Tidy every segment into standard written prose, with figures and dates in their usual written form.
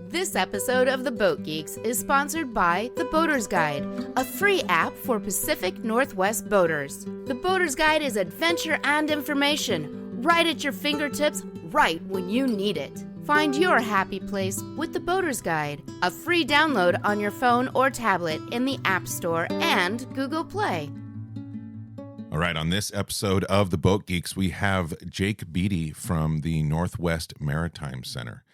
This episode of the Boat Geeks is sponsored by The Boater's Guide, a free app for Pacific Northwest boaters. The Boater's Guide is adventure and information, right at your fingertips, right when you need it. Find your happy place with The Boater's Guide, a free download on your phone or tablet in the App Store and Google Play. All right, on this episode of the Boat Geeks, we have Jake Beattie from the Northwest Maritime Center.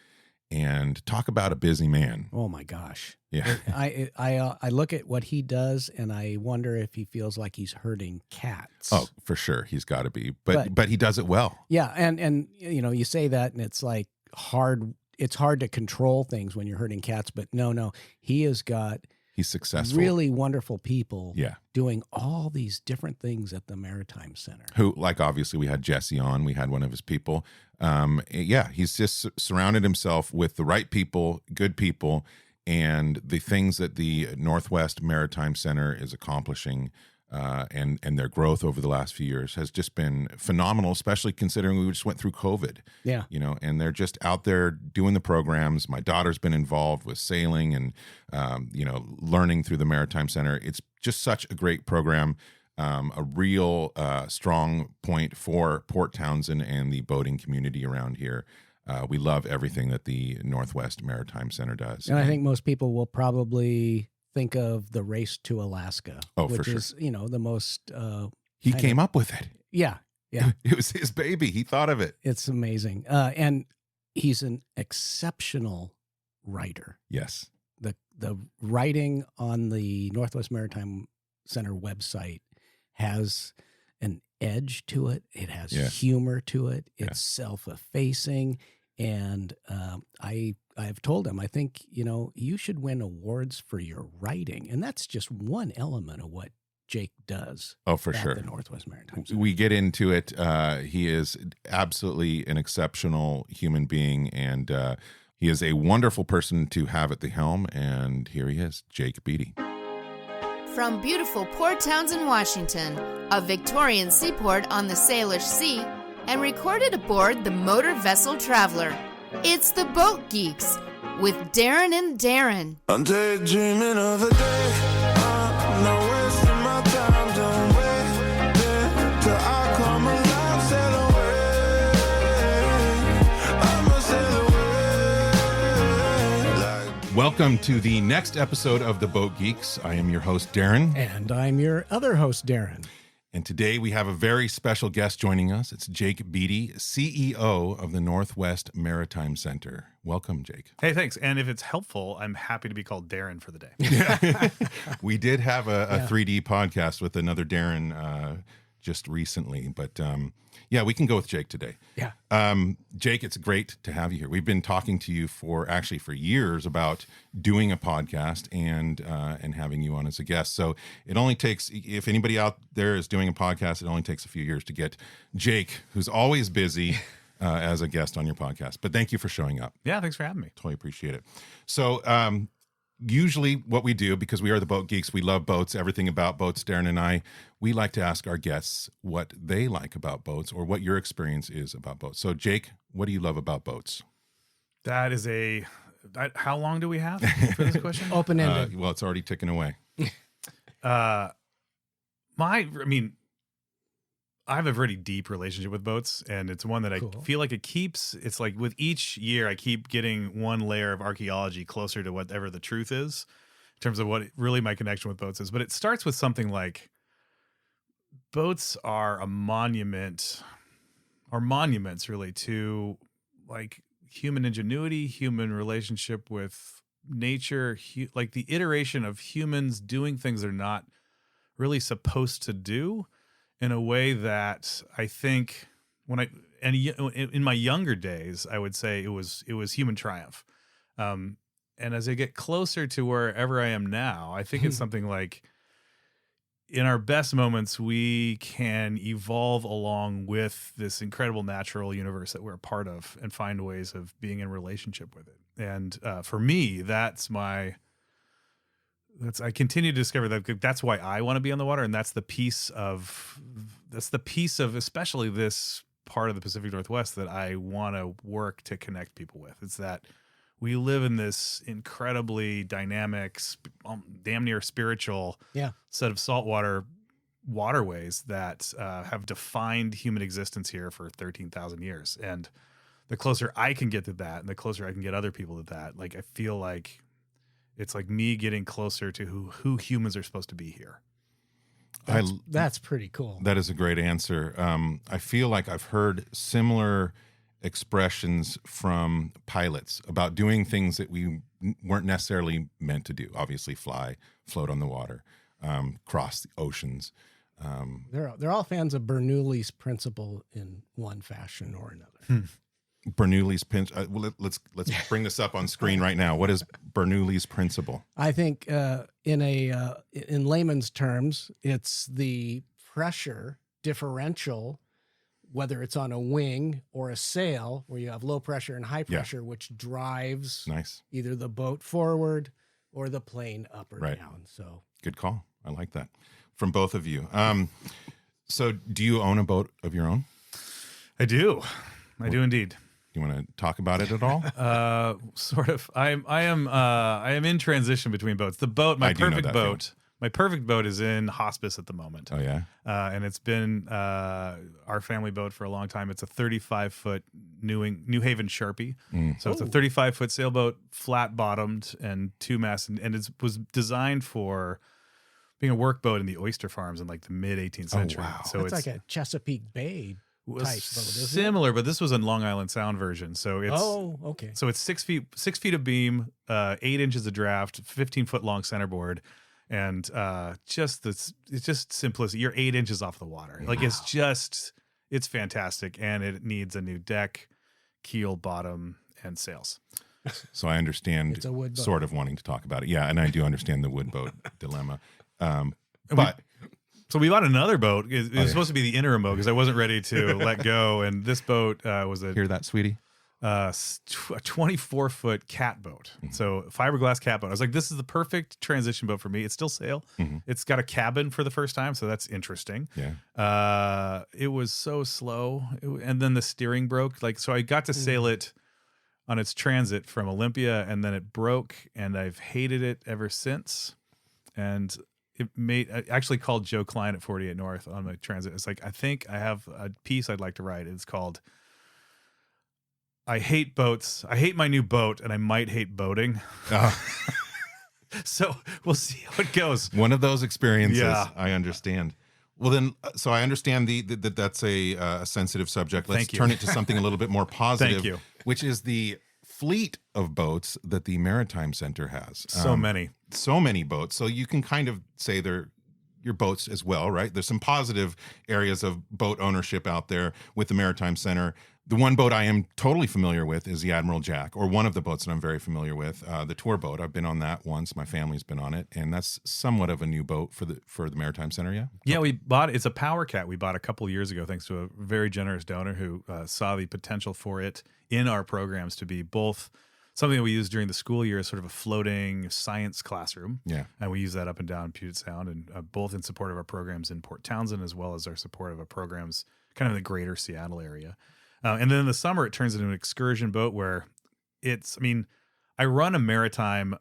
And talk about a busy man. Oh my gosh! Yeah, I look at what he does, and I wonder if he feels like he's herding cats. Oh, for sure, he's got to be, but he does it well. Yeah, and you know, you say that, and it's like hard. It's hard to control things when you're herding cats, but no, he has got. He's successful. Really wonderful people. Yeah, doing all these different things at the Maritime Center. Who, like, obviously, we had Jesse on. We had one of his people. Yeah, he's just surrounded himself with the right people, good people, and the things that the Northwest Maritime Center is accomplishing, and their growth over the last few years has just been phenomenal, especially considering we just went through COVID. Yeah. You know, and they're just out there doing the programs. My daughter's been involved with sailing and, learning through the Maritime Center. It's just such a great program. A real strong point for Port Townsend and the boating community around here. We love everything that the Northwest Maritime Center does. And I think most people will probably think of the Race to Alaska, which for sure. Is, the most... he came up with it. Yeah. It was his baby. He thought of it. It's amazing. And he's an exceptional writer. Yes. The writing on the Northwest Maritime Center website has an edge to it. It has humor to it. It's self-effacing. And I've told him, I think, you should win awards for your writing. And that's just one element of what Jake does. Oh, for at sure. The Northwest Maritime Center. We get into it. He is absolutely an exceptional human being, and he is a wonderful person to have at the helm. And here he is, Jake Beattie. From beautiful Port Townsend, Washington, a Victorian seaport on the Salish Sea, and recorded aboard the motor vessel Traveler. It's the Boat Geeks with Darren and Daeron. I'm daydreaming of a day. I'm not wasting my time. Don't wait till I come alive. Sail away. I'ma sail away. Welcome to the next episode of the Boat Geeks. I am your host, Darren. And I'm your other host, Darren. And today we have a very special guest joining us. It's Jake Beattie, CEO of the Northwest Maritime Center. Welcome, Jake. Hey, thanks. And if it's helpful, I'm happy to be called Darren for the day. Yeah. We did have a 3D podcast with another Darren just recently, but we can go with Jake today. Yeah. Jake, it's great to have you here. We've been talking to you for years about doing a podcast and having you on as a guest. So it only takes, if anybody out there is doing a podcast, it only takes a few years to get Jake, who's always busy, as a guest on your podcast. But thank you for showing up. Yeah, thanks for having me. Totally appreciate it. So usually what we do, because we are the Boat Geeks, we love boats, everything about boats, Darren and I, we like to ask our guests what they like about boats or what your experience is about boats. So Jake, what do you love about boats? That is how long do we have for this question? Open-ended. Well, it's already ticking away. I have a pretty deep relationship with boats, and it's one that I feel like it's like with each year, I keep getting one layer of archaeology closer to whatever the truth is in terms of what really my connection with boats is. But it starts with something like boats are a monument, or monuments really, to like human ingenuity, human relationship with nature, like the iteration of humans doing things they're not really supposed to do, in a way that I think in my younger days, I would say it was human triumph. And as I get closer to wherever I am now, I think it's something like in our best moments, we can evolve along with this incredible natural universe that we're a part of and find ways of being in relationship with it. And for me, I continue to discover that that's why I want to be on the water, and that's the piece of especially this part of the Pacific Northwest that I want to work to connect people with. It's that we live in this incredibly dynamic, damn near spiritual set of saltwater waterways that have defined human existence here for 13,000 years. And the closer I can get to that, and the closer I can get other people to that, like, I feel like it's like me getting closer to who humans are supposed to be here. That's pretty cool. That is a great answer. I feel like I've heard similar expressions from pilots about doing things that we weren't necessarily meant to do. Obviously, fly, float on the water, cross the oceans. They're all fans of Bernoulli's principle in one fashion or another. Bernoulli's let's bring this up on screen right now. What is Bernoulli's principle? I think in layman's terms, it's the pressure differential, whether it's on a wing or a sail, where you have low pressure and high pressure, which drives either the boat forward or the plane up or down. So good call. I like that from both of you. So do you own a boat of your own? I do. I do indeed. You want to talk about it at all? Sort of. I am in transition between boats. The boat, my perfect boat is in hospice at the moment. Oh yeah. And it's been our family boat for a long time. It's a 35-foot New Haven Sharpie. So it's a 35-foot sailboat, flat bottomed and 2 masts, and it was designed for being a work boat in the oyster farms in like the mid 18th century. Oh, wow. So it's like a Chesapeake Bay type boat, similar, but this was a Long Island Sound version. So it's So it's 6 feet of beam, 8 inches of draft, 15-foot long centerboard, and it's just simplicity. You're 8 inches off the water. Like it's fantastic, and it needs a new deck, keel, bottom, and sails. So I understand it's a wood boat. Sort of wanting to talk about it. Yeah, and I do understand the wood boat dilemma. So we bought another boat. It was supposed to be the interim boat because I wasn't ready to let go. And this boat was Hear that, sweetie? A 24-foot cat boat. So fiberglass cat boat. I was like, this is the perfect transition boat for me. It's still sail. It's got a cabin for the first time, so that's interesting. Yeah. It was so slow, and then the steering broke. So I got to sail it on its transit from Olympia, and then it broke, and I've hated it ever since. And I actually called Joe Klein at 48 North on my transit. It's like, I think I have a piece I'd like to write. It's called I Hate Boats. I hate my new boat, and I might hate boating. So we'll see how it goes. One of those experiences. Yeah. I understand. Well, then, so I understand that's a sensitive subject. Let's turn it to something a little bit more positive. Thank you. Which is the fleet of boats that the Maritime Center has. So many boats. So you can kind of say they're your boats as well, right? There's some positive areas of boat ownership out there with the Maritime Center. The one boat I am totally familiar with is the Admiral Jack, or one of the boats that I'm very familiar with, the tour boat. I've been on that once. My family's been on it, and that's somewhat of a new boat for the Maritime Center. Yeah. Yeah, we bought it. It's a Power Cat we bought a couple years ago, thanks to a very generous donor who saw the potential for it in our programs to be both something that we use during the school year as sort of a floating science classroom. Yeah. And we use that up and down Puget Sound, and both in support of our programs in Port Townsend, as well as our support of our programs kind of in the greater Seattle area. And then in the summer, it turns into an excursion boat where I run a maritime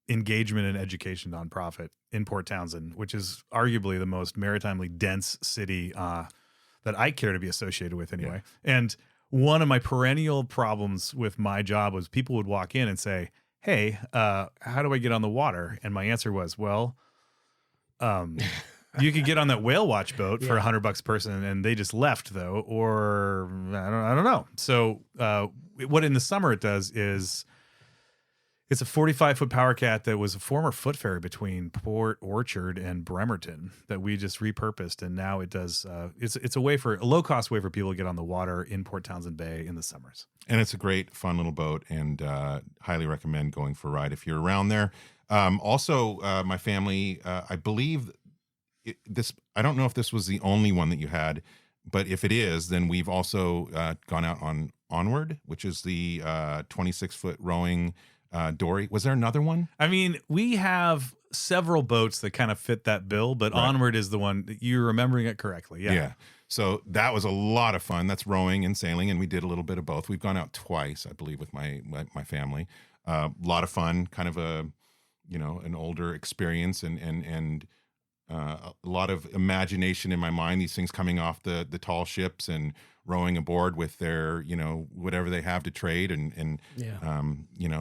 engagement and education nonprofit in Port Townsend, which is arguably the most maritimely dense city that I care to be associated with anyway. Yeah. And one of my perennial problems with my job was people would walk in and say, hey, how do I get on the water? And my answer was, well, you could get on that whale watch boat for $100 a person, and they just left though, or I don't know. So what in the summer it does is it's a 45-foot Power Cat that was a former foot ferry between Port Orchard and Bremerton that we just repurposed, and now it does. It's a low-cost way for people to get on the water in Port Townsend Bay in the summers. And it's a great, fun little boat, and highly recommend going for a ride if you're around there. Also, my family, I believe this. I don't know if this was the only one that you had, but if it is, then we've also gone out on Onward, which is the 26-foot rowing. Dory. Was there another one? I mean, we have several boats that kind of fit that bill, but right. Onward is the one that you're remembering it correctly. Yeah. So that was a lot of fun. That's rowing and sailing, and we did a little bit of both. We've gone out twice, I believe, with my family. A lot of fun, kind of an older experience, and a lot of imagination in my mind. These things coming off the tall ships and rowing aboard with their, whatever they have to trade, and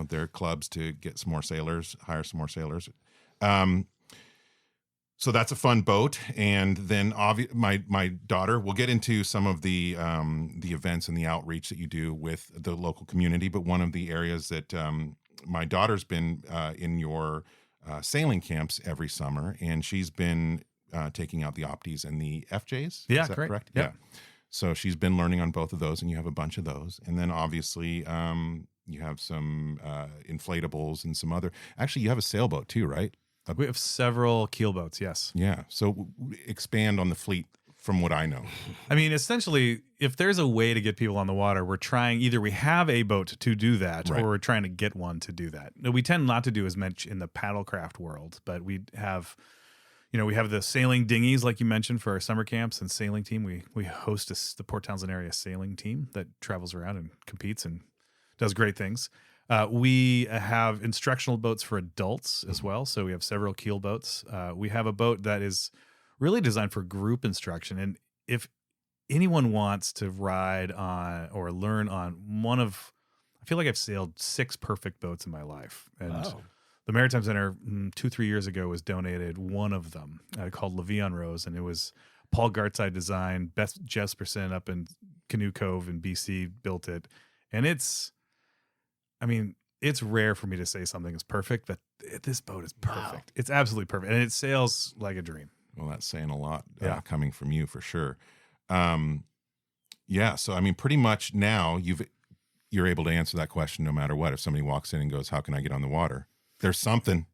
their clubs to get some more sailors, hire some more sailors. So that's a fun boat. And then my daughter, we'll get into some of the events and the outreach that you do with the local community. But one of the areas that my daughter's been in your sailing camps every summer, and she's been taking out the Opties and the FJs. Yeah, is that correct? Yeah. So she's been learning on both of those, and you have a bunch of those. And then obviously you have some inflatables and some other. Actually, you have a sailboat too, right? We have several keelboats, yes. Yeah. So expand on the fleet from what I know. I mean, essentially, if there's a way to get people on the water, we're trying, either we have a boat to do that, Right. or we're trying to get one to do that. We tend not to do as much in the paddlecraft world, but we have, we have the sailing dinghies, like you mentioned, for our summer camps and sailing team. We host the Port Townsend area sailing team that travels around and competes and does great things. We have instructional boats for adults as well. So we have several keel boats. We have a boat that is really designed for group instruction. And if anyone wants to ride on or learn on I feel like I've sailed 6 perfect boats in my life. And the Maritime Center 2-3 years ago was donated one of them called Levion Rose. And it was Paul Gartside design. Beth Jesperson up in Canoe Cove in BC built it. And it's rare for me to say something is perfect, but this boat is perfect. Wow. It's absolutely perfect. And it sails like a dream. Well, that's saying a lot coming from you for sure. So, pretty much now you're able to answer that question no matter what. If somebody walks in and goes, how can I get on the water? There's something.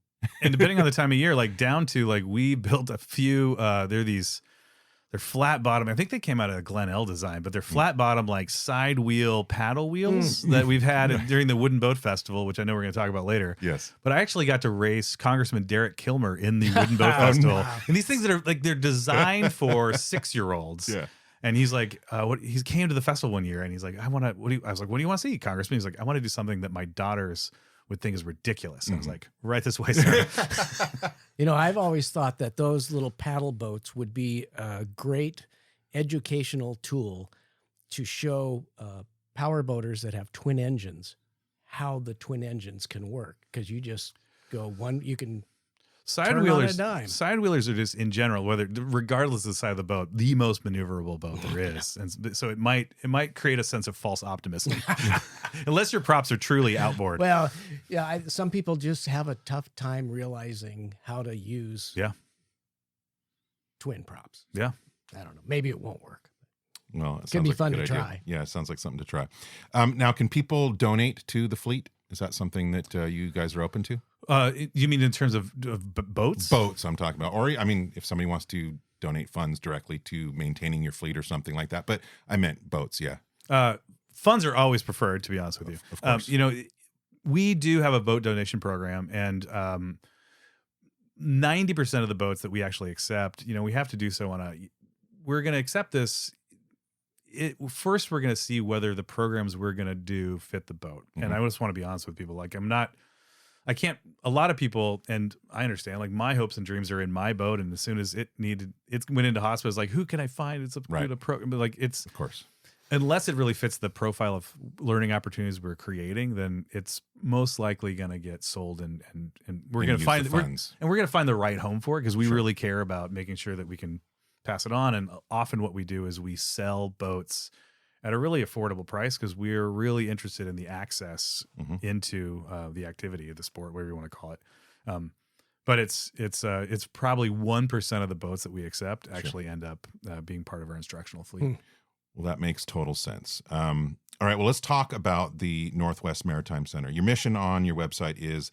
And depending on the time of year, down to we built a few, they're flat bottom. I think they came out of a Glen L design, but they're flat bottom, side wheel paddle wheels that we've had during the Wooden Boat Festival, which I know we're going to talk about later. Yes. But I actually got to race Congressman Derek Kilmer in the Wooden Boat Festival. Wow. And these things that are they're designed for 6-year-olds. Yeah. And he's like, he came to the festival one year and he's like, I was like, what do you want to see, Congressman? He's like, I want to do something that my daughters would think is ridiculous. And I was like, right this way, sir. I've always thought that those little paddle boats would be a great educational tool to show power boaters that have twin engines how the twin engines can work. Because you just go you can side wheelers are just in general, regardless of the side of the boat, the most maneuverable boat there is. And so it might create a sense of false optimism unless your props are truly outboard. Well, yeah, some people just have a tough time realizing how to use twin props. Yeah. I don't know. Maybe it won't work. Well, it can be fun to try. Yeah, it sounds like something to try. Now, can people donate to the fleet? Is that something that you guys are open to? You mean in terms of boats? Boats, I'm talking about. Or, if somebody wants to donate funds directly to maintaining your fleet or something like that. But I meant boats, yeah. Funds are always preferred, to be honest with you. Of course. We do have a boat donation program, and 90% of the boats that we actually accept, we have to do so we're going to accept this. First, we're going to see whether the programs we're going to do fit the boat. Mm-hmm. And I just want to be honest with people. A lot of people, and I understand, my hopes and dreams are in my boat. And as soon as it went into hospitals, who can I find? It's a program. But of course, unless it really fits the profile of learning opportunities we're creating, then it's most likely going to get sold and we're going to find we're going to find the right home for it. Cause we really care about making sure that we can pass it on. And often what we do is we sell boats at a really affordable price because we're really interested in the access into the activity of the sport, whatever you want to call it. But it's probably 1% of the boats that we accept actually end up being part of our instructional fleet. Well, that makes total sense. All right, well, let's talk about the Northwest Maritime Center. Your mission on your website is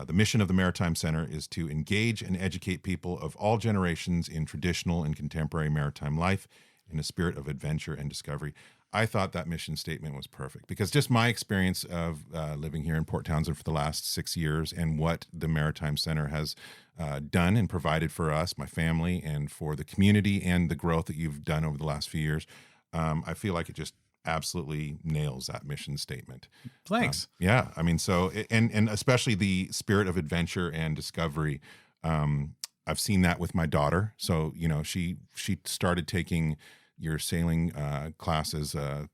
the mission of the Maritime Center is to engage and educate people of all generations in traditional and contemporary maritime life in a spirit of adventure and discovery. I thought that mission statement was perfect because just my experience of living here in Port Townsend for the last 6 years and what the Maritime Center has done and provided for us, my family, and for the community and the growth that you've done over the last few years, I feel like it just absolutely nails that mission statement. Thanks. Yeah. I mean, so, and especially the spirit of adventure and discovery. I've seen that with my daughter. So, you know, she started taking your sailing classes, 6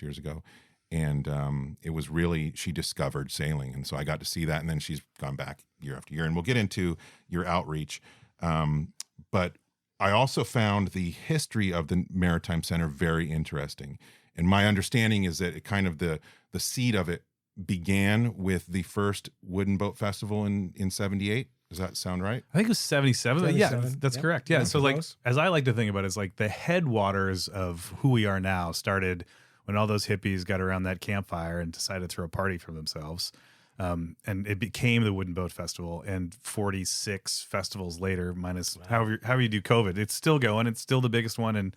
years ago. And it was really, she discovered sailing. And so I got to see that. And then she's gone back year after year. And we'll get into your outreach. But I also found the history of the Maritime Center very interesting. And my understanding is that it kind of the seed of it began with the first Wooden Boat Festival in 78. Does that sound right? I think it was 77. Yeah, that's correct. Yeah. So like, as I like to think about it, it's like the headwaters of who we are now started when all those hippies got around that campfire and decided to throw a party for themselves. And it became the Wooden Boat Festival, and 46 festivals later, minus however you do COVID, it's still going. It's still the biggest one in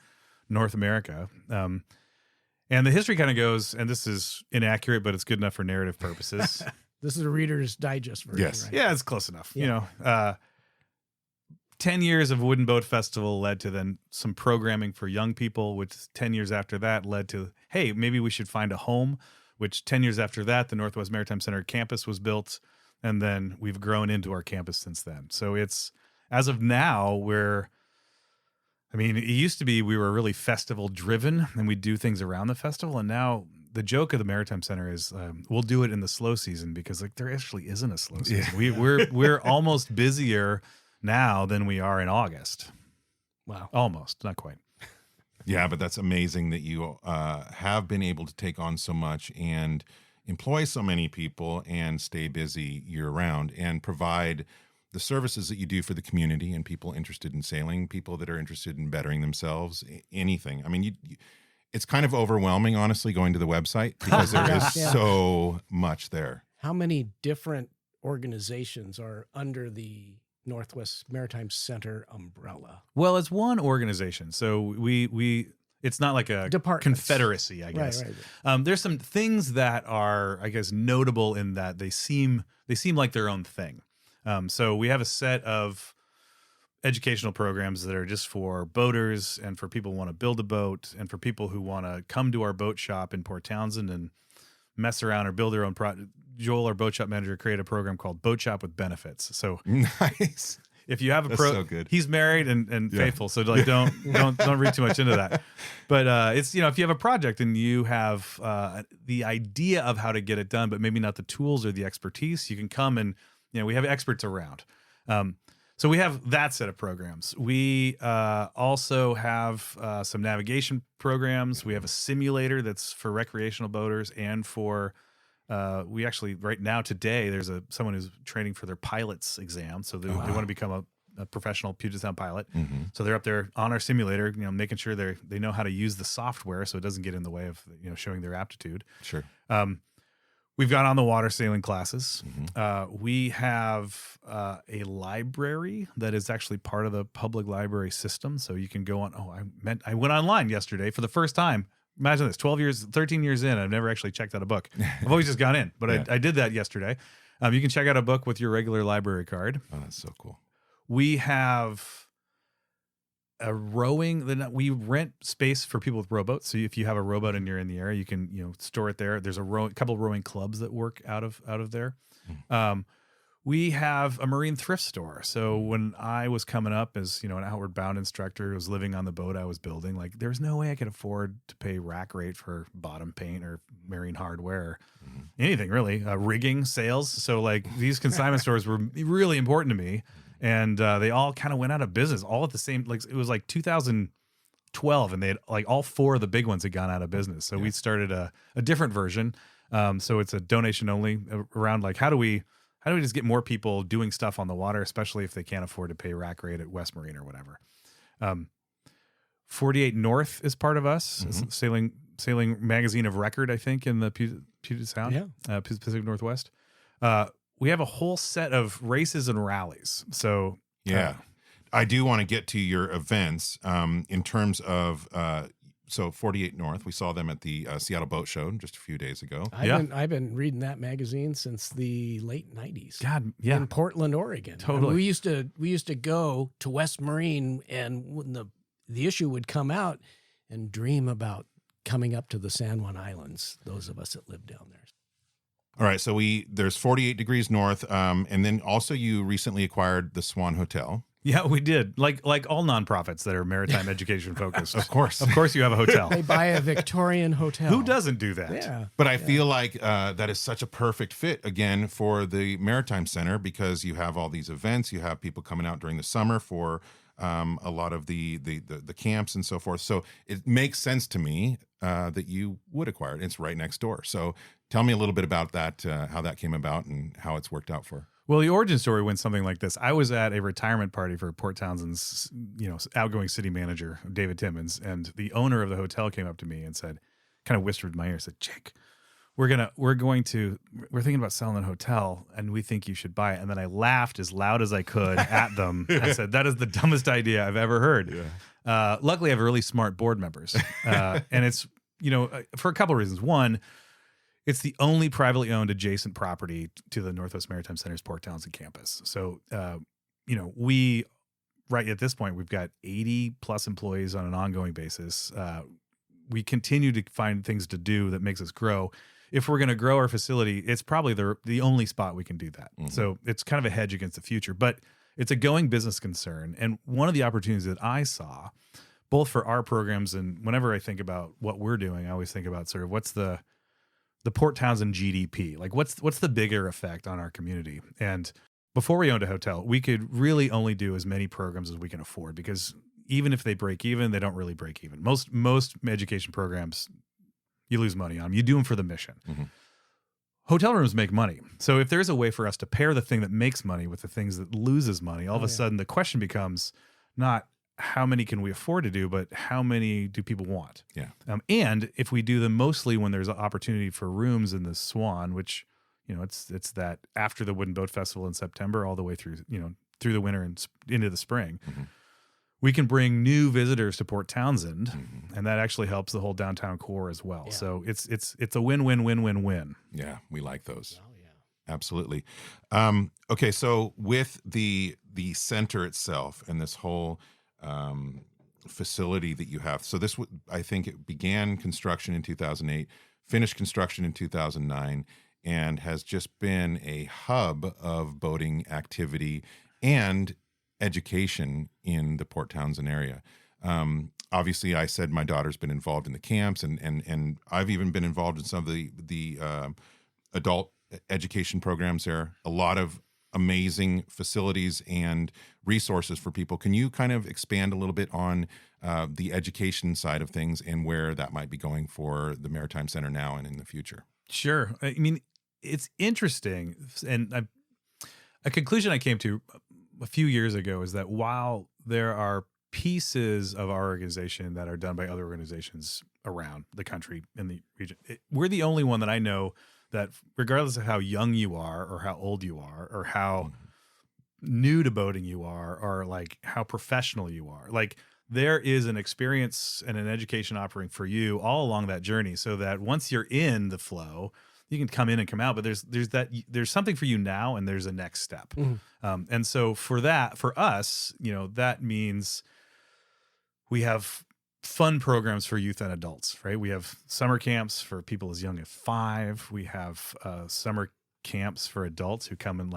North America. And the history kind of goes, and this is inaccurate, but it's good enough for narrative purposes. This is a Reader's Digest version. Yes. Right? Yeah, it's close enough. Yeah. 10 years of Wooden Boat Festival led to then some programming for young people, which 10 years after that led to, hey, maybe we should find a home, which 10 years after that, the Northwest Maritime Center campus was built, and then we've grown into our campus since then. So it's, as of now, it used to be we were really festival driven and we do things around the festival. And now the joke of the Maritime Center is we'll do it in the slow season because like there actually isn't a slow season. Yeah. We're almost busier now than we are in August. Wow. Almost, not quite. Yeah, but that's amazing that you have been able to take on so much and employ so many people and stay busy year round and provide the services that you do for the community and people interested in sailing, people that are interested in bettering themselves, anything. I mean, it's kind of overwhelming, honestly, going to the website because there is so much there. How many different organizations are under the Northwest Maritime Center umbrella? Well, it's one organization. So it's not like a confederacy, I guess. Right. There's some things that are, I guess, notable in that they seem like their own thing. So we have a set of educational programs that are just for boaters and for people who want to build a boat and for people who want to come to our boat shop in Port Townsend and mess around or build their own project. Joel, our boat shop manager, created a program called Boat Shop with Benefits. So nice. If you have a so good. He's married and faithful, so like don't read too much into that. But it's if you have a project and you have the idea of how to get it done, but maybe not the tools or the expertise, you can come and we have experts around. So we have that set of programs. We also have some navigation programs. We have a simulator that's for recreational boaters and for we actually right now today there's someone who's training for their pilot's exam, so they want to become a professional Puget Sound pilot. Mm-hmm. So they're up there on our simulator, making sure they know how to use the software so it doesn't get in the way of showing their aptitude. Sure. We've got on the water sailing classes. Mm-hmm. We have a library that is actually part of the public library system. So you can go on. I went online yesterday for the first time. Imagine this, 13 years in, I've never actually checked out a book. I've always just gone in, but I did that yesterday. You can check out a book with your regular library card. Oh, that's so cool. We have a rowing. We rent space for people with rowboats. So if you have a rowboat and you're in the area, you can store it there. There's a couple of rowing clubs that work out of there. Mm. We have a marine thrift store. So when I was coming up as an outward bound instructor who was living on the boat I was building, like there's no way I could afford to pay rack rate for bottom paint or marine hardware, anything really, rigging, sails. So like these consignment stores were really important to me. And they all kind of went out of business all at the same, like it was like 2012 and they had like all four of the big ones had gone out of business. So we started a different version. So it's a donation only around like, how do we just get more people doing stuff on the water, especially if they can't afford to pay rack rate at West Marine or whatever. 48 North is part of us, sailing magazine of record, I think, in the Puget Sound, Pacific Northwest. We have a whole set of races and rallies. So I do want to get to your events in terms of so 48 North, we saw them at the Seattle Boat Show just a few days ago. I've been reading that magazine since the late 90s. God, yeah. In Portland, Oregon. Totally. We used to go to West Marine, and when the issue would come out, and dream about coming up to the San Juan Islands, those of us that live down there. All right, so there's 48 Degrees North, and then also you recently acquired the Swan Hotel. Yeah, we did. Like all nonprofits that are maritime education focused. Of course you have a hotel. They buy a Victorian hotel. Who doesn't do that? Yeah. But I feel like that is such a perfect fit, again, for the Maritime Center, because you have all these events. You have people coming out during the summer for a lot of the camps and so forth. So it makes sense to me that you would acquire it. It's right next door. So tell me a little bit about that, how that came about and how it's worked out for. Well, the origin story went something like this. I was at a retirement party for Port Townsend's, outgoing city manager, David Timmons, and the owner of the hotel came up to me and said, kind of whispered in my ear, said, "Jake, we're thinking about selling the hotel, and we think you should buy it." And then I laughed as loud as I could at them. I said, "That is the dumbest idea I've ever heard." Yeah. Luckily, I have really smart board members, and it's for a couple of reasons. One, it's the only privately owned adjacent property to the Northwest Maritime Center's Port Townsend campus. So, we right at this point, we've got 80 plus employees on an ongoing basis. We continue to find things to do that makes us grow. If we're going to grow our facility, it's probably the only spot we can do that. Mm-hmm. So it's kind of a hedge against the future, but it's a going business concern. And one of the opportunities that I saw, both for our programs and whenever I think about what we're doing, I always think about sort of what's the Port Townsend GDP, like what's the bigger effect on our community. And before we owned a hotel, we could really only do as many programs as we can afford, because even if they break even, they don't really break even. Most education programs, you lose money on them. You do them for the mission. Mm-hmm. Hotel rooms make money. So if there's a way for us to pair the thing that makes money with the things that loses money, all of a sudden the question becomes not how many can we afford to do, but how many do people want? Yeah. And if we do them mostly when there's an opportunity for rooms in the Swan, which, it's that after the Wooden Boat Festival in September, all the way through, through the winter and into the spring, mm-hmm. we can bring new visitors to Port Townsend, mm-hmm. and that actually helps the whole downtown core as well. Yeah. So it's a win-win-win-win-win. Yeah, we like those. Oh, yeah. Absolutely. Okay, so with the center itself and this whole facility that you have. So this, I think it began construction in 2008, finished construction in 2009, and has just been a hub of boating activity and education in the Port Townsend area. Obviously, I said my daughter's been involved in the camps, and I've even been involved in some of the adult education programs there. A lot of amazing facilities and resources for people. Can you kind of expand a little bit on the education side of things and where that might be going for the Maritime Center now and in the future? Sure. I mean, it's interesting. And a conclusion I came to a few years ago is that while there are pieces of our organization that are done by other organizations around the country in the region, we're the only one that I know that, regardless of how young you are or how old you are or how new to boating you are or like how professional you are, like there is an experience and an education offering for you all along that journey, so that once you're in the flow, you can come in and come out, but there's something for you now and there's a next step. Mm-hmm. And so for us, that means we have fun programs for youth and adults, right? We have summer camps for people as young as 5. We have summer camps for adults who come and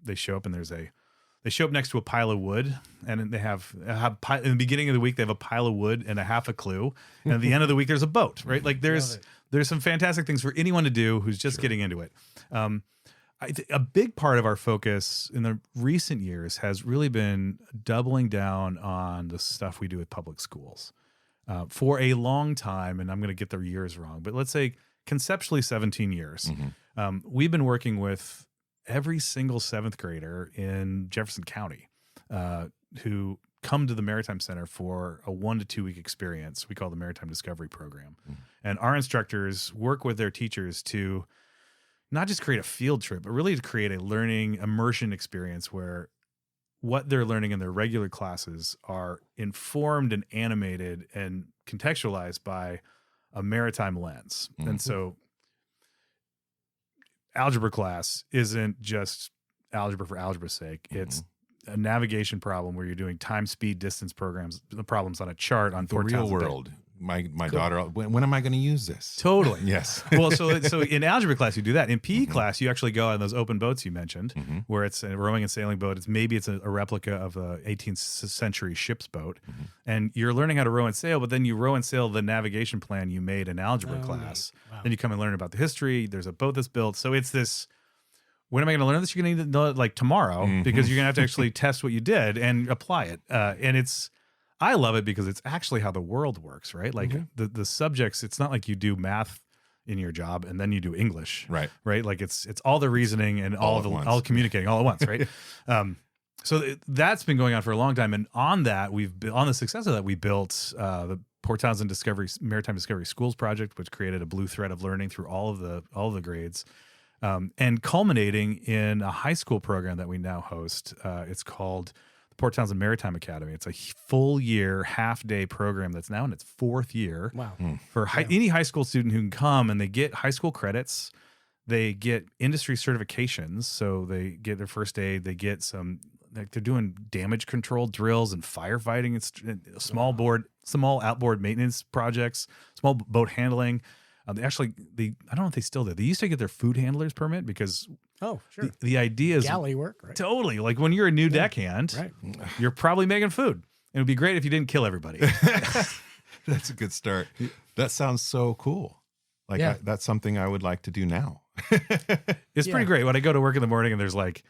they show up and they show up next to a pile of wood, and they have in the beginning of the week, they have a pile of wood and a half a clue. And at the end of the week, there's a boat, right? Like there's some fantastic things for anyone to do who's just getting into it. A big part of our focus in the recent years has really been doubling down on the stuff we do with public schools. For a long time, and I'm going to get the years wrong, but let's say conceptually 17 years, mm-hmm. We've been working with every single 7th grader in Jefferson County who come to the Maritime Center for a 1 to 2 week experience we call the Maritime Discovery Program. Mm-hmm. And our instructors work with their teachers to not just create a field trip, but really to create a learning immersion experience where what they're learning in their regular classes are informed and animated and contextualized by a maritime lens. Mm-hmm. And so algebra class isn't just algebra for algebra's sake. Mm-hmm. It's a navigation problem where you're doing time, speed, distance problems on a chart on The Port real Townsend. world. My daughter, when am I going to use this? Totally. Yes. Well, so in algebra class, you do that. In PE class, you actually go on those open boats you mentioned, where it's a rowing and sailing boat. Maybe it's a replica of a 18th century ship's boat. And you're learning how to row and sail, but then you row and sail the navigation plan you made in algebra class. Wow. Then you come and learn about the history. There's a boat that's built. So it's this, when am I going to learn this? You're going to need to know it like tomorrow, because you're going to have to actually test what you did and apply it. And I love it because it's actually how the world works, right? Like the subjects, it's not like you do math in your job and then you do English, right? Like it's all the reasoning and all communicating all at once, right? So that's been going on for a long time, and on that on the success of that, we built the Port Townsend Maritime Discovery Schools project, which created a blue thread of learning through all of the grades, and culminating in a high school program that we now host. It's called Port Townsend Maritime Academy. It's a full year, half-day program that's now in its 4th year. Wow. For any high school student who can come, and they get high school credits, they get industry certifications, so they get their first aid, they get some, like they're doing damage control drills and firefighting, it's small outboard maintenance projects, small boat handling. I don't know if they still do. They used to get their food handler's permit because the idea is galley work, right? Totally. Like when you're a new deckhand, right, you're probably making food. It would be great if you didn't kill everybody. That's a good start. That sounds so cool. Like that's something I would like to do now. It's pretty great. When I go to work in the morning and there's like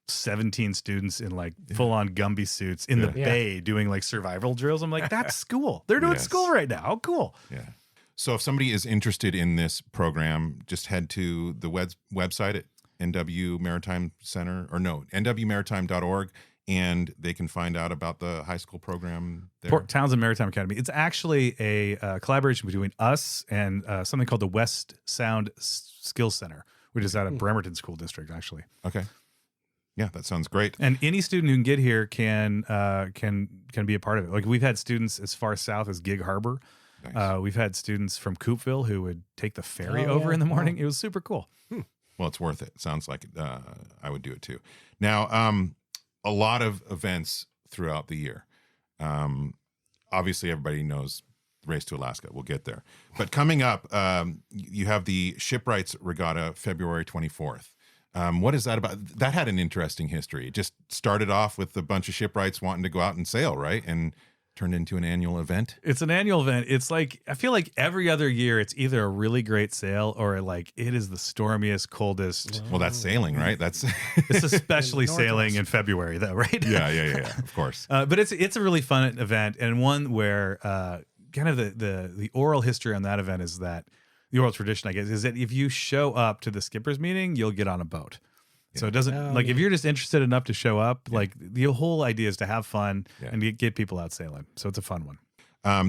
17 students in like full-on Gumby suits in the bay doing like survival drills, I'm like, that's school. They're doing school right now. How cool. Yeah. So if somebody is interested in this program, just head to the website at NW Maritime Center, nwmaritime.org, and they can find out about the high school program there. Port Townsend Maritime Academy. It's actually a collaboration between us and something called the West Sound Skills Center, which is out of Bremerton School District, actually. Okay. Yeah, that sounds great. And any student who can get here can be a part of it. Like we've had students as far south as Gig Harbor. Nice. We've had students from Coopville who would take the ferry over in the morning. It was super cool. Well, it's worth it. Sounds like I would do it too. Now, a lot of events throughout the year. Obviously, everybody knows the Race to Alaska. We'll get there. But coming up, you have the Shipwrights Regatta, February 24th. What is that about? That had an interesting history. It just started off with a bunch of shipwrights wanting to go out and sail, right? And turned into an annual event. It's an annual event. It's like, I feel like every other year it's either a really great sail or like it is the stormiest, coldest. Well, that's sailing, right? It's especially sailing in February though, right? Yeah, of course. But it's a really fun event, and one where kind of the oral history on that event is that the oral tradition, I guess, is that if you show up to the skipper's meeting, you'll get on a boat. So it doesn't if you're just interested enough to show up, like the whole idea is to have fun and get people out sailing. So it's a fun one.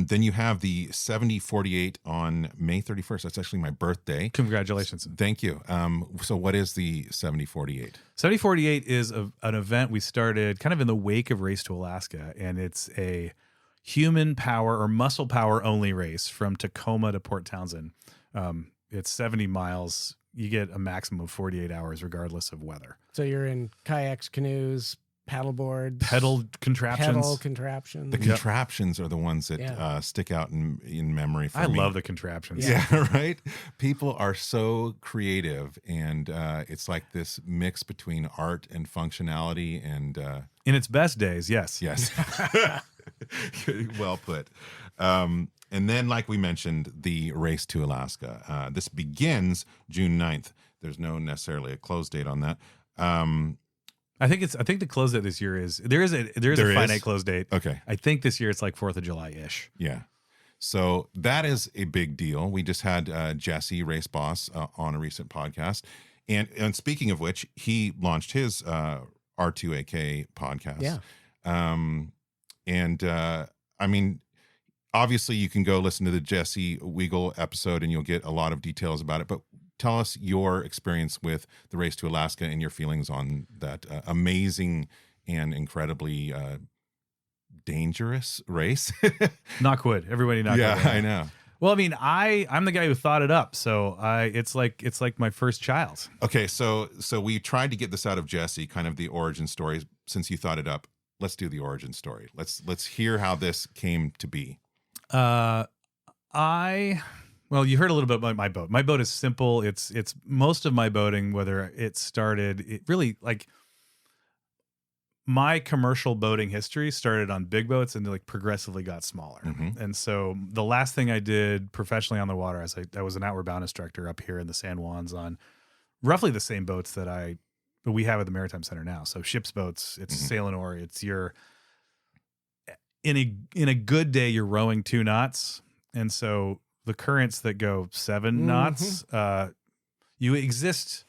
Then you have the 7048 on May 31st. That's actually my birthday. Congratulations. Thank you. So what is the 7048? 7048 is an event we started kind of in the wake of Race to Alaska, and it's a human power or muscle power only race from Tacoma to Port Townsend. It's 70 miles. You get a maximum of 48 hours regardless of weather. So you're in kayaks, canoes, paddle boards, pedal contraptions. The contraptions are the ones that stick out in memory for me. I love the contraptions. Yeah, right? People are so creative, and it's like this mix between art and functionality. And in its best days, yes. Yes. Well put. And then, like we mentioned, the Race to Alaska. This begins June 9th. There's no necessarily a close date on that. I think the close date this year is there is a finite close date. Okay. I think this year it's like 4th of July-ish. Yeah. So that is a big deal. We just had Jesse, Race Boss, on a recent podcast. And speaking of which, he launched his R2AK podcast. Yeah. I mean, obviously you can go listen to the Jesse Weigel episode and you'll get a lot of details about it, but tell us your experience with the Race to Alaska and your feelings on that amazing and incredibly dangerous race. Knock wood. Everybody knock wood. Yeah, I know. Well, I mean, I'm the guy who thought it up, so it's like my first child. Okay, so we tried to get this out of Jesse, kind of the origin story. Since you thought it up, let's do the origin story. Let's hear how this came to be. Well, you heard a little bit about my boat. My boat is simple. It's most of my boating, whether it really like my commercial boating history started on big boats and like progressively got smaller. Mm-hmm. And so the last thing I did professionally on the water, I was an outward bound instructor up here in the San Juans on roughly the same boats that we have at the Maritime Center now. So ship's boats, it's sailing oar, it's in a good day, you're rowing 2 knots. And so the currents that go 7 knots, you exist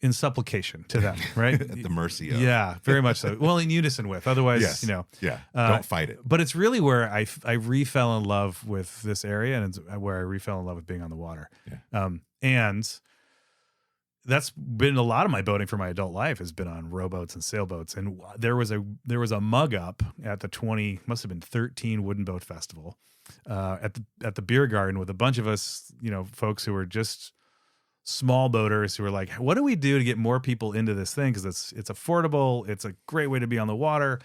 in supplication to them, right? At the mercy of. Yeah, very much so. Well, in unison with. Otherwise, Yes. Yeah. Uh, Don't fight it. But it's really where I re-fell in love with this area, and it's where I re-fell in love with being on the water. Yeah. And that's been a lot of my boating for my adult life has been on rowboats and sailboats. And there was a mug up at the must have been 13 Wooden Boat Festival at the beer garden with a bunch of us, folks who were just small boaters who were like, what do we do to get more people into this thing? Because it's affordable. It's a great way to be on the water.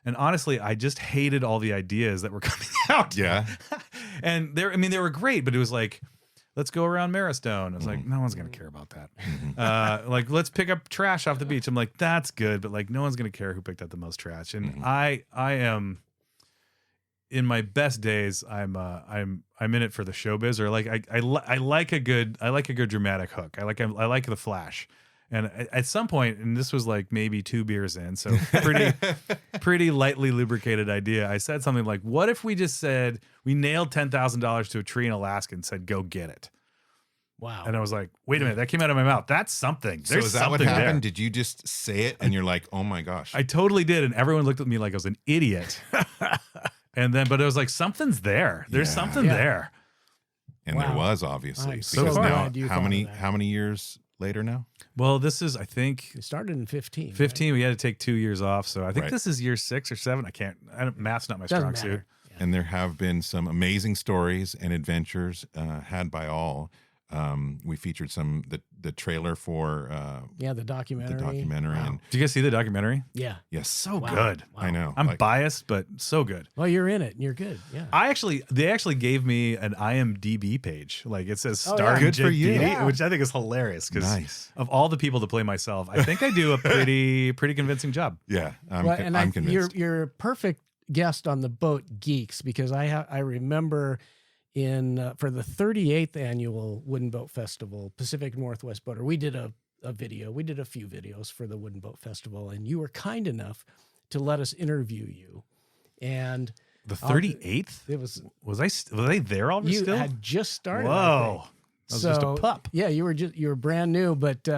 And honestly, I just hated all the ideas that were coming out. Yeah. And they were great, but it was like, let's go around Maristone. I was like, no one's going to care about that. Like, let's pick up trash off the beach. I'm like, that's good. But like, no one's going to care who picked up the most trash. And I am, in my best days, I'm in it for the showbiz, or like I like a good dramatic hook. I like the flash. And at some point, and this was like maybe 2 beers in, so pretty lightly lubricated idea. I said something like, "What if we just said we nailed $10,000 to a tree in Alaska and said go get it?" Wow. And I was like, "Wait a minute, that came out of my mouth. That's something." So There's is that what something happened? there. Did you just say it and you're like, oh my gosh? I totally did, and everyone looked at me like I was an idiot. But it was like, something's there. There's something there. And there was, obviously. I'm so because glad now, how many years later now? Well, this is, I think, It started in 15. 15. We had to take 2 years off, so I think Right. this is year 6 or 7. Math's not my strong suit. Matter. And there have been some amazing stories and adventures had by all. We featured the trailer for The documentary. and Did you guys see the documentary? Yeah. yes, So Wow. good. Wow. I know. I'm biased, but so good. Well, you're in it and you're good. Yeah. They actually gave me an IMDb page. Like it says Oh, starring yeah. Good for Jake you. Beattie, Yeah. which I think is hilarious because Nice. of all the people to play myself, I think I do a pretty convincing job. Yeah, I'm And convinced. You're a perfect guest on the boat Geeks, because I remember for the 38th annual Wooden Boat Festival, Pacific Northwest Boater, we did a video. We did a few videos for the Wooden Boat Festival, and you were kind enough to let us interview you. And The 38th? it was Was I there already you still? had just started. I Whoa. think. I was just a pup. Yeah, you were brand new, but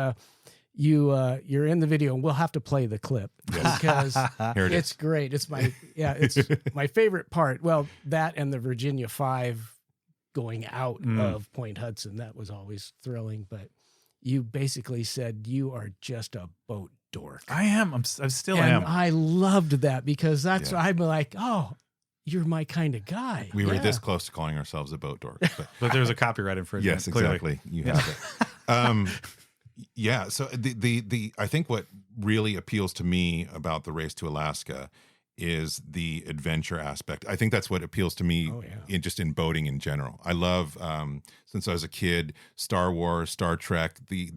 you're in the video, and we'll have to play the clip because Here it it's is. great. It's my favorite part. Well, that and the Virginia 5 going out of Point Hudson, that was always thrilling. But you basically said you are just a boat dork. I am. I still and am. I loved that, because that's Yeah. I'm like, oh, you're my kind of guy. We were Yeah. this close to calling ourselves a boat dork. But But there's a copyright infringement. yes, clearly. exactly. You have it. Yeah. So the I think what really appeals to me about the race to Alaska is the adventure aspect. I think that's what appeals to me Oh, yeah. in boating in general. I love since I was a kid, Star Wars, Star Trek, the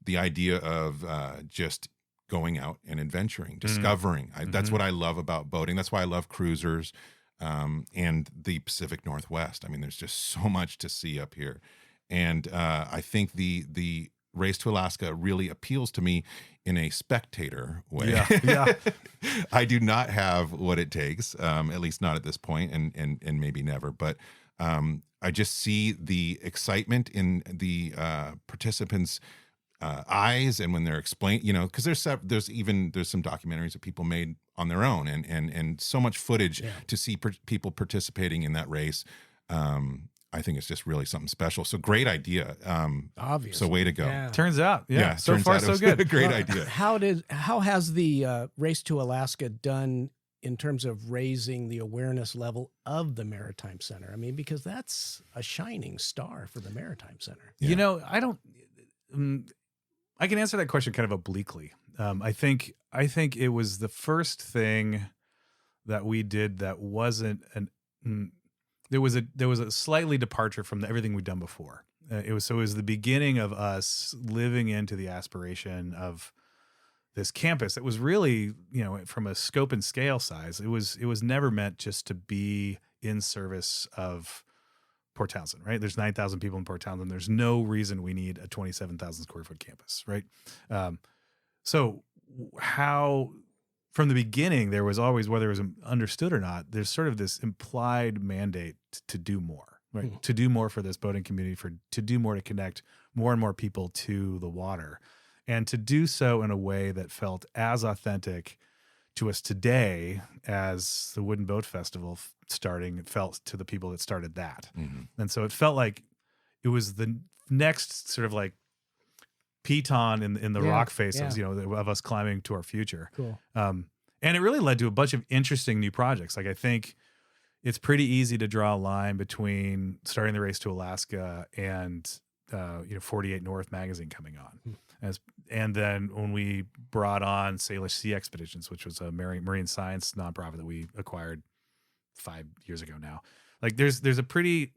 idea of just going out and adventuring, discovering. That's what I love about boating. That's why I love cruisers and the Pacific Northwest. I mean, there's just so much to see up here. And I think the race to Alaska really appeals to me in a spectator way. Yeah. I do not have what it takes, at least not at this point, and maybe never. But I just see the excitement in the participants' eyes, and when they're explaining, because there's some documentaries that people made on their own, and so much footage to see people participating in that race. I think it's just really something special. So great idea. Obviously. So way to go. Yeah. Turns out, yeah. So turns far, out it so was good. A great idea. How has the Race to Alaska done in terms of raising the awareness level of the Maritime Center? I mean, because that's a shining star for the Maritime Center. You know, I don't. I can answer that question kind of obliquely. I think it was the first thing that we did that wasn't there was a slightly departure from everything we'd done before. It was the beginning of us living into the aspiration of this campus. It was really, from a scope and scale size, it was never meant just to be in service of Port Townsend, right? There's 9,000 people in Port Townsend. There's no reason we need a 27,000 square foot campus, right? So how, from the beginning, there was always, whether it was understood or not, there's sort of this implied mandate to do more, right? Mm. To do more for this boating community, to do more to connect more and more people to the water, and to do so in a way that felt as authentic to us today as the Wooden Boat Festival felt to the people that started that. Mm-hmm. And so it felt like it was the next sort of like piton in the rock faces, of us climbing to our future. Cool. And it really led to a bunch of interesting new projects. Like, I think it's pretty easy to draw a line between starting the Race to Alaska and 48 North magazine coming on. And then when we brought on Salish Sea Expeditions, which was a marine science nonprofit that we acquired 5 years ago now, like there's a pretty,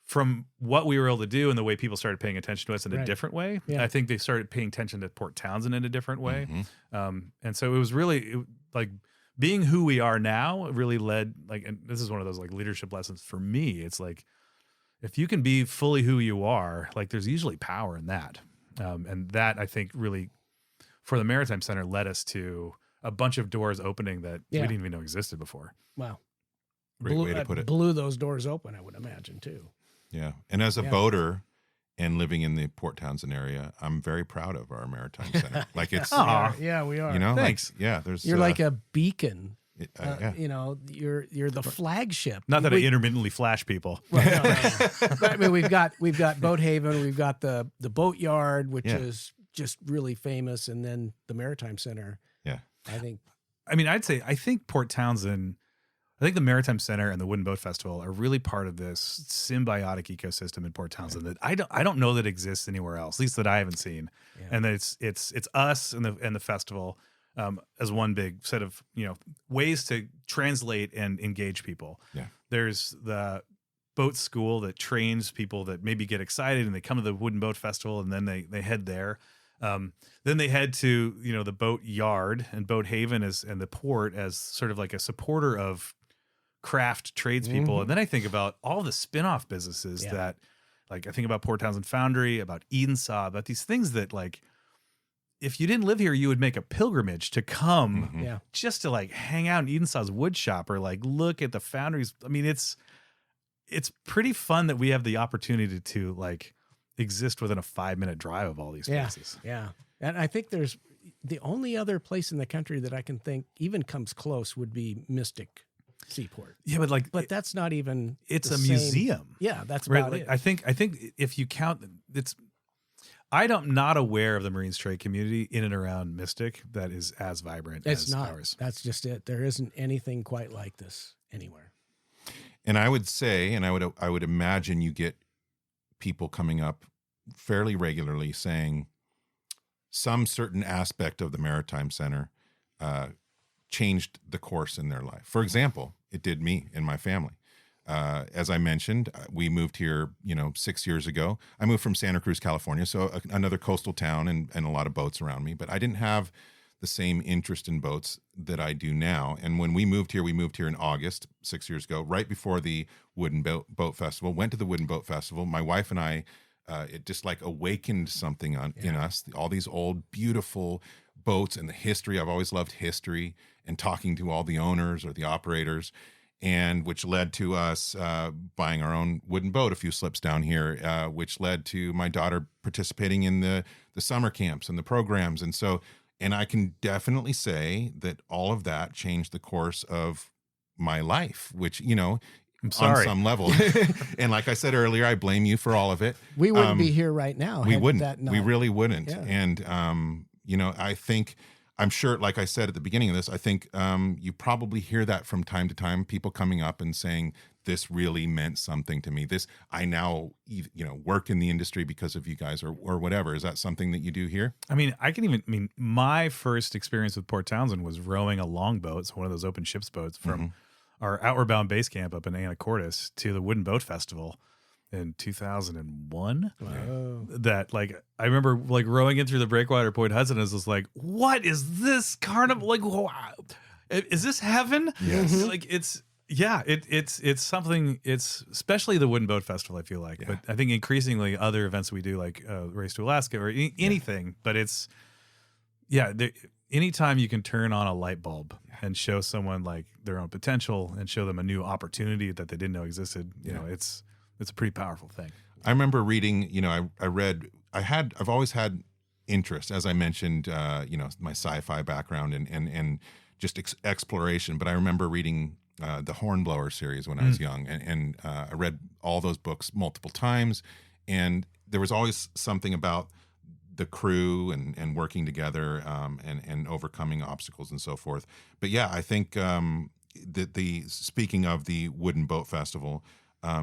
from what we were able to do and the way people started paying attention to us in a different way, I think they started paying attention to Port Townsend in a different way. Mm-hmm. And so it was really like being who we are now really led, like, and this is one of those like leadership lessons for me. It's like, if you can be fully who you are, like there's usually power in that. And that, I think, really, for the Maritime Center, led us to a bunch of doors opening that we didn't even know existed before. Wow. Great way to put it. Blew those doors open, I would imagine, too. Yeah. And as a boater and living in the Port Townsend area, I'm very proud of our Maritime Center. Like it's, we are. Thanks. There's, you're like a beacon. Yeah. You're the flagship. Not that I intermittently flash people. Well, no. But, I mean, we've got Boat Haven, we've got the boat yard, which is just really famous, and then the Maritime Center. Yeah, I think. I mean, I think Port Townsend, I think the Maritime Center and the Wooden Boat Festival are really part of this symbiotic ecosystem in Port Townsend that I don't know that exists anywhere else, at least that I haven't seen. Yeah. And that it's us and the festival. As one big set of ways to translate and engage people. Yeah, there's the boat school that trains people that maybe get excited and they come to the Wooden Boat Festival and then they head there. Then they head to the boat yard and Boat Haven and the port as sort of like a supporter of craft tradespeople. Mm-hmm. And then I think about all the spin-off businesses that, like, I think about Port Townsend Foundry, about Eden Saw, about these things that, like, if you didn't live here, you would make a pilgrimage to come just to like hang out in Eden Saw's wood shop or like look at the foundries. I mean, it's pretty fun that we have the opportunity to like exist within a 5-minute drive of all these places. Yeah. And I think there's the only other place in the country that I can think even comes close would be Mystic Seaport. Yeah, but that's not even. It's a museum. Yeah, that's about like, it. I think if you count, I'm not aware of the Marines trade community in and around Mystic that is as vibrant as ours. That's just it. There isn't anything quite like this anywhere. And I would say, and I would imagine you get people coming up fairly regularly saying some certain aspect of the Maritime Center changed the course in their life. For example, it did me and my family. As I mentioned, we moved here, 6 years ago. I moved from Santa Cruz, California, so another coastal town and a lot of boats around me. But I didn't have the same interest in boats that I do now. And when we moved here in August 6 years ago, right before the Wooden Boat Festival. Went to the Wooden Boat Festival. My wife and I, it just like awakened something in us. All these old, beautiful boats and the history. I've always loved history and talking to all the owners or the operators. And which led to us buying our own wooden boat a few slips down here, which led to my daughter participating in the summer camps and the programs. And I can definitely say that all of that changed the course of my life, which, I'm sorry. on some level. And like I said earlier, I blame you for all of it. We wouldn't be here right now. We had wouldn't. That not, We really wouldn't. Yeah. And, you know, I'm sure, like I said at the beginning of this, I think you probably hear that from time to time, people coming up and saying, this really meant something to me. I now, you know, work in the industry because of you guys or whatever. Is that something that you do here? I mean, my first experience with Port Townsend was rowing a longboat, so one of those open ships boats from our Outward Bound base camp up in Anacortes to the Wooden Boat Festival in 2001. Wow. That, like, I remember like rowing in through the breakwater Point Hudson and was just like, what is this carnival? Like, wow, is this heaven? Yes. Like it's something. It's especially the Wooden Boat Festival, I feel like, but I think increasingly other events we do, like Race to Alaska or anything, but it's anytime you can turn on a light bulb and show someone like their own potential and show them a new opportunity that they didn't know existed, you know, it's a pretty powerful thing. I remember reading, you know, I've always had interest, as I mentioned, you know, my sci-fi background and just exploration. But I remember reading the Hornblower series when I was young, and I read all those books multiple times, and there was always something about the crew and working together and overcoming obstacles and so forth. But yeah, I think speaking of the Wooden Boat Festival,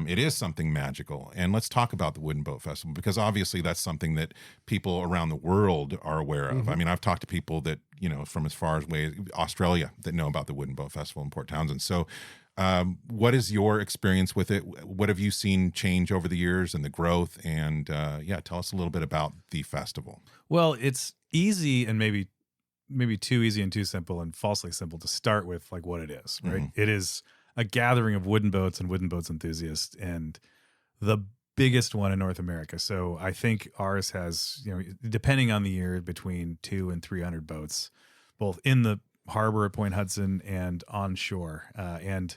it is something magical. And let's talk about the Wooden Boat Festival, because obviously that's something that people around the world are aware of. I mean, I've talked to people that, you know, from as far away Australia that know about the Wooden Boat Festival in Port Townsend. So what is your experience with it? What have you seen change over the years and the growth? And tell us a little bit about the festival. Well, it's easy and maybe too easy and too simple and falsely simple to start with, like, what it is, right? It is a gathering of wooden boats and wooden boats enthusiasts, and the biggest one in North America. So I think ours has, you know, depending on the year, between 200 and 300 boats, both in the harbor at Point Hudson and on shore. And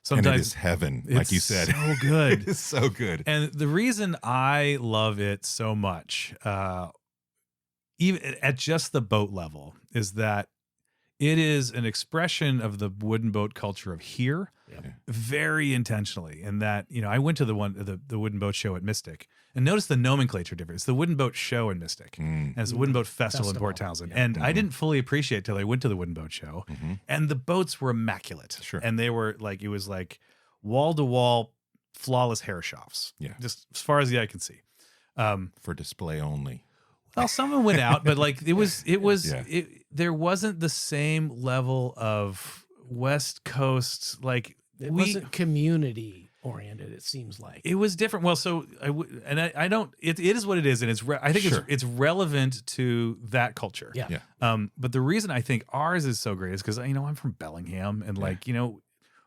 sometimes it is heaven, like you said. So good. It's so good. And the reason I love it so much, even at just the boat level, is that it is an expression of the wooden boat culture of here, very intentionally. And that, you know, I went to the wooden boat show at Mystic, and notice the nomenclature difference. The Wooden Boat Show in Mystic, and it's the Wooden Boat Festival in Port Townsend. And I didn't fully appreciate till I went to the Wooden Boat Show, and the boats were immaculate. Sure. And they were like, it was like wall to wall, flawless hair shafts. Yeah. Just as far as the eye can see. For display only. Well, someone went out, but like there wasn't the same level of West Coast, like It wasn't community oriented. It seems like it was different. Well, so I don't. It is what it is, and I think it's relevant to that culture. Yeah. But the reason I think ours is so great is because, you know, I'm from Bellingham, and like, you know,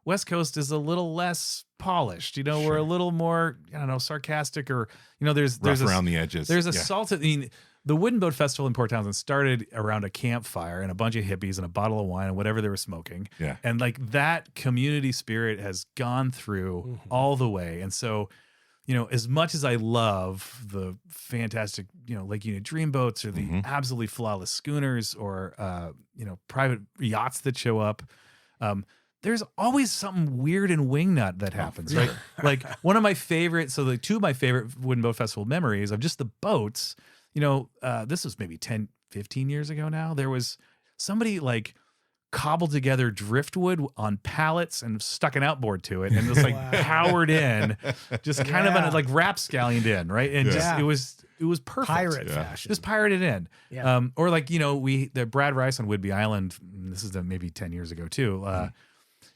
West Coast is a little less polished. You know, we're a little more, I don't know, sarcastic, or, you know, there's around the edges. There's a salted. I mean, the Wooden Boat Festival in Port Townsend started around a campfire and a bunch of hippies and a bottle of wine and whatever they were smoking. Yeah. And like that community spirit has gone through all the way. And so, you know, as much as I love the fantastic, you know, Lake Union Dream boats or the absolutely flawless schooners or, you know, private yachts that show up, there's always something weird and wingnut that happens, right? Like one of my favorite, so the two of my favorite Wooden Boat Festival memories of just the boats, you know, this was maybe 10, 15 years ago now. There was somebody like cobbled together driftwood on pallets and stuck an outboard to it and just like powered in, just kind of like rapscallioned in, right? And just it was perfect. Pirate fashion. Just pirated in. Yeah. Or like, you know, the Brad Rice on Whidbey Island, this is maybe 10 years ago too,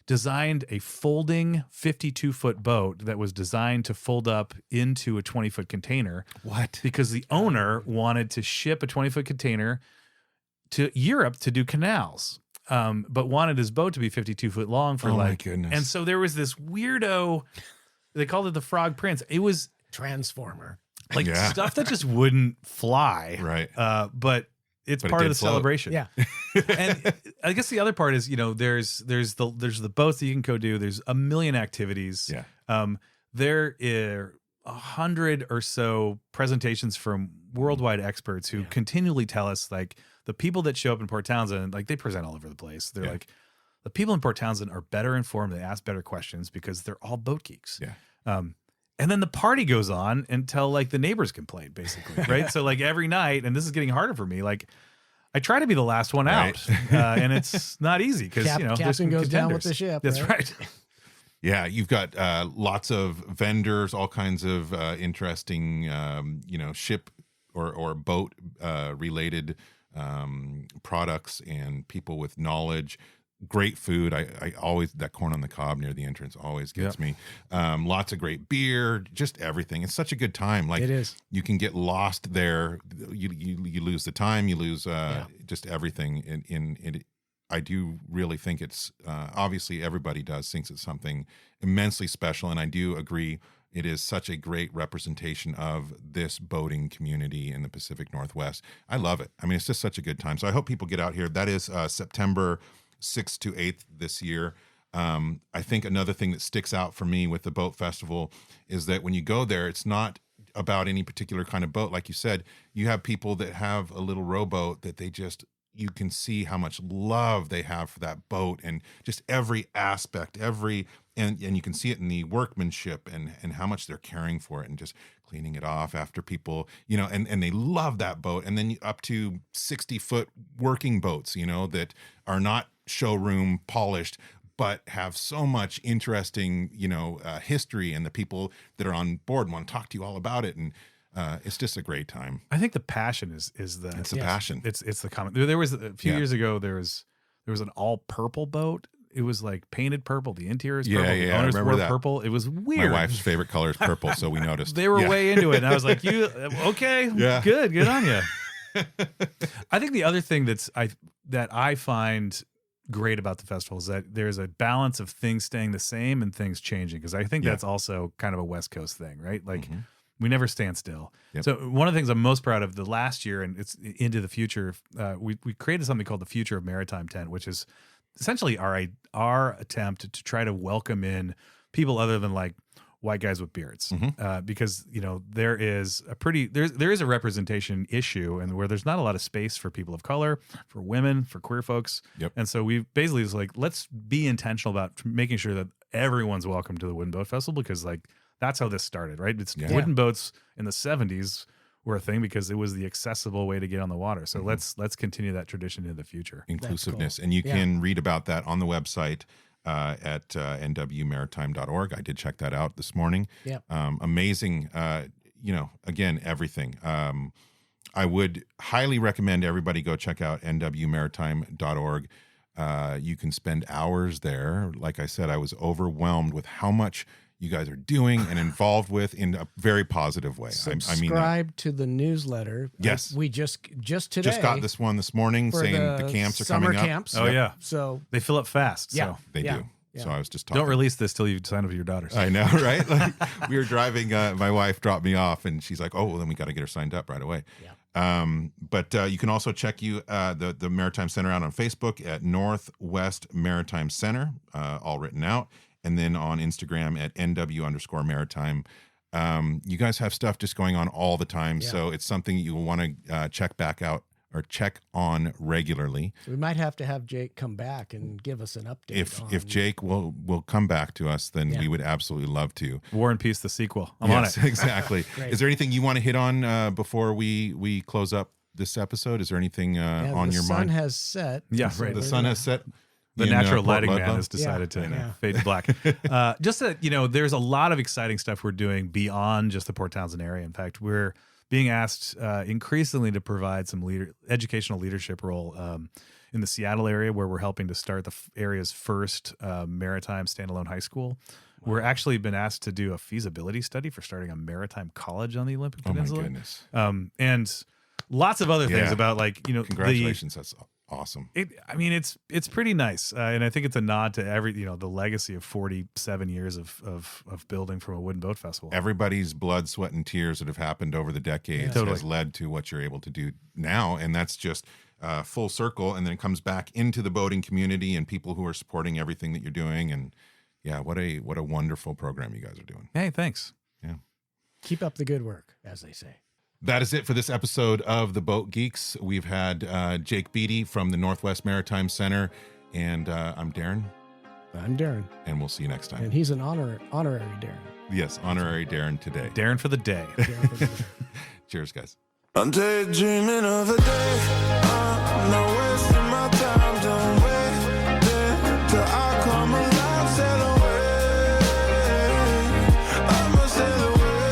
designed a folding 52-foot boat that was designed to fold up into a 20-foot container. What? Because the owner wanted to ship a 20-foot container to Europe to do canals, but wanted his boat to be 52 foot long for my goodness. And so there was this weirdo, they called it the Frog Prince. It was Transformer. like stuff that just wouldn't fly. Right. But it's part of the float. celebration. Yeah. And I guess the other part is, you know, there's the boats that you can go do. There's a million activities. Yeah. There are 100 or so presentations from worldwide experts who continually tell us, like, the people that show up in Port Townsend, like, they present all over the place. They're like the people in Port Townsend are better informed. They ask better questions because they're all boat geeks. Yeah. And then the party goes on until like the neighbors complain, basically, right? So like every night, and this is getting harder for me. Like I try to be the last one out, and it's not easy because there's some captain goes down contenders. with the ship. That's right. Yeah, you've got lots of vendors, all kinds of interesting, ship or boat related products, and people with knowledge. Great food. I always, that corn on the cob near the entrance always gets me. Lots of great beer, just everything. It's such a good time. Like It is. You can get lost there. You lose the time. You lose just everything. In I do really think it's obviously everybody thinks it's something immensely special, and I do agree. It is such a great representation of this boating community in the Pacific Northwest. I love it. I mean, it's just such a good time. So I hope people get out here. That is September 6th to 8th this year. I think another thing that sticks out for me with the boat festival is that when you go there, it's not about any particular kind of boat. Like you said, you have people that have a little rowboat that you can see how much love they have for that boat, and just every aspect, and you can see it in the workmanship and how much they're caring for it and just cleaning it off after people, and they love that boat. And then up to 60-foot working boats, that are not showroom polished, but have so much interesting, history, and the people that are on board want to talk to you all about it. And it's just a great time. I think the passion is the It's the passion. It's the comment. There was a few years ago. There was an all purple boat. It was like painted purple. The interior is purple. The owners I remember wore that. purple. It was weird. My wife's favorite color is purple, so we noticed. They were way into it, and I was like, "You okay? Yeah. Good on you." I think the other thing that I find great about the festival is that there's a balance of things staying the same and things changing, because I think that's also kind of a West Coast thing, right? Like we never stand still. Yep. So one of the things I'm most proud of the last year, and it's into the future, we created something called the Future of Maritime Tent, which is essentially our attempt to try to welcome in people other than like white guys with beards, because there is a representation issue, and where there's not a lot of space for people of color, for women, for queer folks. Yep. And so we basically was like, let's be intentional about making sure that everyone's welcome to the Wooden Boat Festival, because like that's how this started, right? It's wooden boats in the 70s were a thing because it was the accessible way to get on the water. So let's continue that tradition into the future. Inclusiveness. Cool. And you can read about that on the website at nwmaritime.org. I did check that out this morning. Yeah. Amazing. Again, everything. I would highly recommend everybody go check out nwmaritime.org. You can spend hours there. Like I said, I was overwhelmed with how much you guys are doing and involved with in a very positive way. Subscribe to the newsletter. Yes. We just today. Just got this one this morning saying the camps are coming up. Summer camps. Oh, yeah. So they fill up fast. Yeah. So They do. Yeah. So I was just talking. don't release this till you sign up with your daughters. I know, right? Like, we were driving. My wife dropped me off, and she's like, "Oh, well, then we got to get her signed up right away." Yeah. But you can also check the Maritime Center out on Facebook at Northwest Maritime Center, all written out, and then on Instagram at NW_Maritime. You guys have stuff just going on all the time, so it's something you will want to check back out or check on regularly. We might have to have Jake come back and give us an update. If Jake will come back to us, then we would absolutely love to. War and Peace, the sequel. I'm on it. Exactly. Is there anything you want to hit on before we close up this episode? Is there anything on your mind? The sun has set. Yeah, So right. The sun has set. The in, natural Port lighting man Ludlow? has decided to Yeah. fade to black. Just that, there's a lot of exciting stuff we're doing beyond just the Port Townsend area. In fact, we're being asked increasingly to provide some educational leadership role in the Seattle area, where we're helping to start the area's first maritime standalone high school. Wow. We're actually been asked to do a feasibility study for starting a maritime college on the Olympic Peninsula. Oh my goodness. And lots of other things about congratulations. That's awesome. It's pretty nice, and I think it's a nod to the legacy of 47 years of building from a wooden boat festival. Everybody's blood, sweat, and tears that have happened over the decades has led to what you're able to do now, and that's just full circle. And then it comes back into the boating community and people who are supporting everything that you're doing. And what a wonderful program you guys are doing. Hey, thanks. Yeah, Keep up the good work, as they say. That is it for this episode of the Boat Geeks. We've had Jake Beattie from the Northwest Maritime Center, And I'm Daeron. I'm Darren. And we'll see you next time. And he's an honorary Darren. Yes, honorary Darren today. Daeron for the day. Cheers, guys. I'm daydreaming of a day. I'm not wasting my time. Don't wait till I come alive. Sail away. I'ma sail away.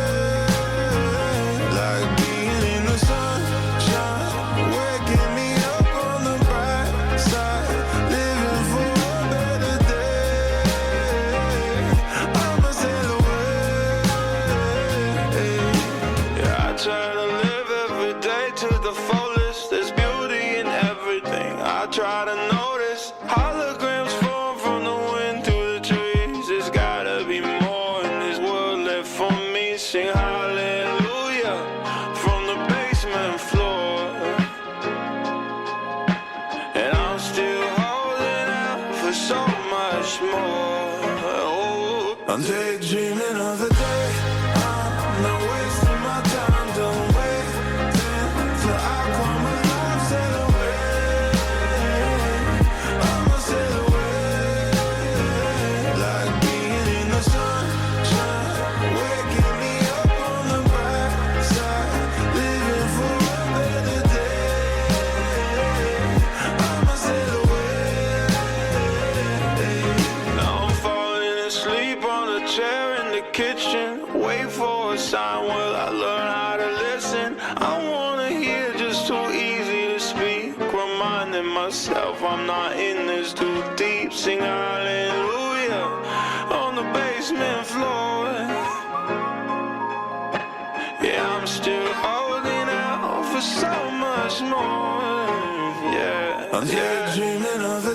Like being in the sunshine, waking me up on the bright side, living for a better day. I'ma sail away. Yeah, I try to live every day to the fullest. There's beauty in everything I try to notice. Holograms form from the wind through the trees. There's gotta be more in this world left for me. Sing hallelujah from the basement floor. And I'm still holding out for so much more. Oh, I'm daydreaming of the day. I'm not wasting my time. Don't wait till I come alive. Sail away. I'ma sail away. Like being in the sunshine, waking me up on the bright side, living for a better day. I'ma sail away. Now I'm falling asleep on a chair in the kitchen. Wait for a sign, will I learn how to listen? I wanna hear, just too easy to speak. Reminding myself I'm not in this too deep. Sing hallelujah on the basement floor. Yeah, I'm still holding out for so much more. Yeah, I'm daydreaming of a